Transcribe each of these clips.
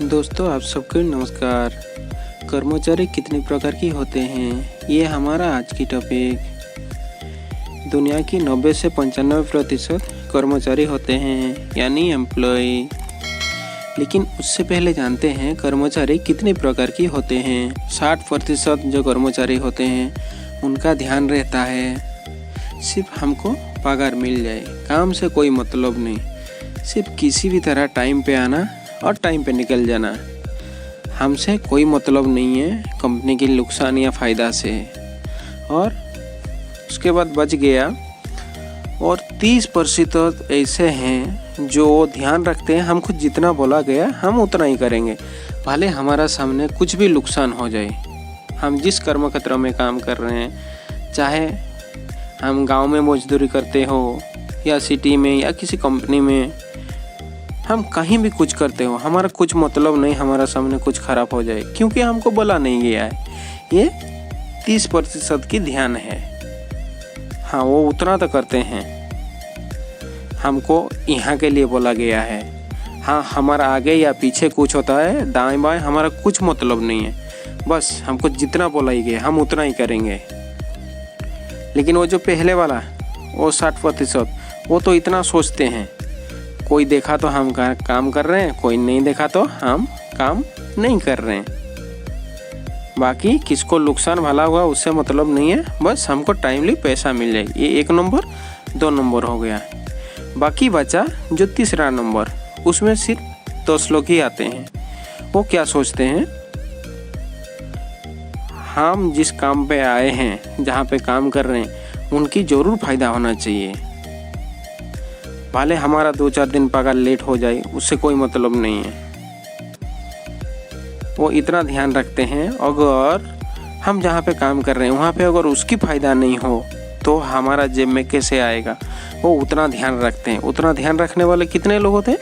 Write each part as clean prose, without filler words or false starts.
दोस्तों, आप सबको नमस्कार। कर्मचारी कितने प्रकार की होते हैं, ये हमारा आज की टॉपिक। दुनिया की 90 से 95% कर्मचारी होते हैं, यानी एम्प्लॉय। लेकिन उससे पहले जानते हैं कर्मचारी कितने प्रकार की होते हैं। 60% जो कर्मचारी होते हैं उनका ध्यान रहता है सिर्फ हमको पगार मिल जाए, काम से कोई मतलब नहीं, सिर्फ किसी भी तरह टाइम पे आना और टाइम पे निकल जाना। हमसे कोई मतलब नहीं है कंपनी की नुकसान या फ़ायदा से। और उसके बाद बच गया। और 30% ऐसे हैं जो ध्यान रखते हैं हमको जितना बोला गया हम उतना ही करेंगे, भले हमारा सामने कुछ भी नुकसान हो जाए। हम जिस कर्म क्षेत्र में काम कर रहे हैं, चाहे हम गांव में मजदूरी करते हो या सिटी में या किसी कंपनी में, हम कहीं भी कुछ करते हो, हमारा कुछ मतलब नहीं हमारा सामने कुछ खराब हो जाए, क्योंकि हमको बोला नहीं गया है। ये 30% की ध्यान है। हाँ, वो उतना तो करते हैं, हमको यहाँ के लिए बोला गया है। हाँ, हमारा आगे या पीछे कुछ होता है, दाएं बाएं, हमारा कुछ मतलब नहीं है, बस हमको जितना बोला ही गया हम उतना ही करेंगे। लेकिन वो जो पहले वाला, वो 60%, वो तो इतना सोचते हैं, कोई देखा तो हम काम कर रहे हैं, कोई नहीं देखा तो हम काम नहीं कर रहे हैं। बाकी किसको नुकसान भला हुआ उससे मतलब नहीं है, बस हमको टाइमली पैसा मिल जाए। ये 1 नंबर 2 नंबर हो गया। बाकी बचा जो तीसरा नंबर, उसमें सिर्फ 10 लोग ही आते हैं। वो क्या सोचते हैं, हम जिस काम पे आए हैं, जहाँ पे काम कर रहे हैं, उनकी ज़रूर फ़ायदा होना चाहिए। भले हमारा 2-4 दिन पगार लेट हो जाए, उससे कोई मतलब नहीं है। वो इतना ध्यान रखते हैं, अगर हम जहाँ पे काम कर रहे हैं वहाँ पे अगर उसकी फ़ायदा नहीं हो तो हमारा जेब में कैसे आएगा, वो उतना ध्यान रखते हैं। उतना ध्यान रखने वाले कितने लोग होते हैं?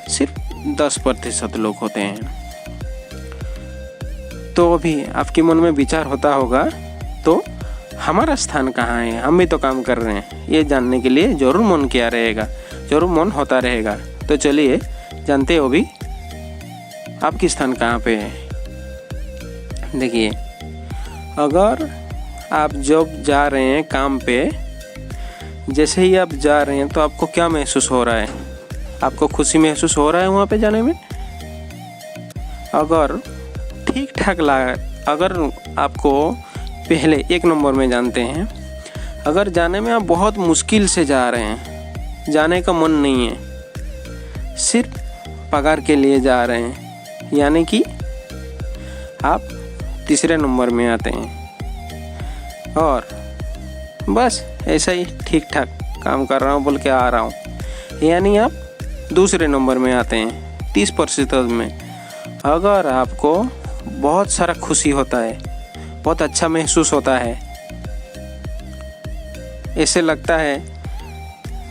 सिर्फ 10% लोग होते हैं। तो अभी आपके मन में विचार होता होगा, तो हमारा स्थान कहाँ है, हम भी तो काम कर रहे हैं, ये जानने के लिए ज़रूर मन किया रहेगा, ज़रूर मन होता रहेगा। तो चलिए जानते हो भी आपकी स्थान कहाँ पे है। देखिए, अगर आप जब जा रहे हैं काम पे, जैसे ही आप जा रहे हैं तो आपको क्या महसूस हो रहा है? आपको खुशी महसूस हो रहा है वहाँ पे जाने में? अगर ठीक ठाक अगर आपको पहले 1 नंबर में जानते हैं, अगर जाने में आप बहुत मुश्किल से जा रहे हैं, जाने का मन नहीं है, सिर्फ पगार के लिए जा रहे हैं, यानी कि आप तीसरे नंबर में आते हैं। और बस ऐसा ही ठीक ठाक काम कर रहा हूँ बोल के आ रहा हूँ, यानी आप दूसरे नंबर में आते हैं 30% में। अगर आपको बहुत सारा खुशी होता है, बहुत अच्छा महसूस होता है, ऐसे लगता है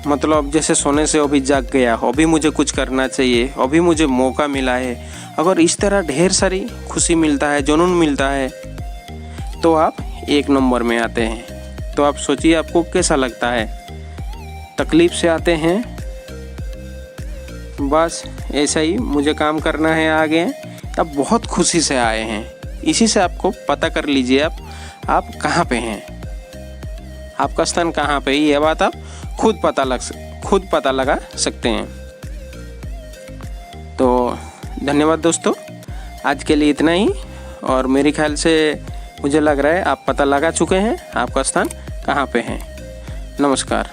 मतलब जैसे सोने से अभी जाग गया, अभी मुझे कुछ करना चाहिए, अभी मुझे मौका मिला है, अगर इस तरह ढेर सारी खुशी मिलता है, जुनून मिलता है, तो आप 1 नंबर में आते हैं। तो आप सोचिए आपको कैसा लगता है। तकलीफ से आते हैं, बस ऐसा ही मुझे काम करना है आगे, आप बहुत खुशी से आए हैं। इसी से आपको पता कर लीजिए आप कहाँ पे हैं, आपका स्थान कहाँ पे है। ये बात आप खुद पता लगा सकते हैं। तो धन्यवाद दोस्तों, आज के लिए इतना ही। और मेरे ख्याल से मुझे लग रहा है आप पता लगा चुके हैं आपका स्थान कहाँ पे है। नमस्कार।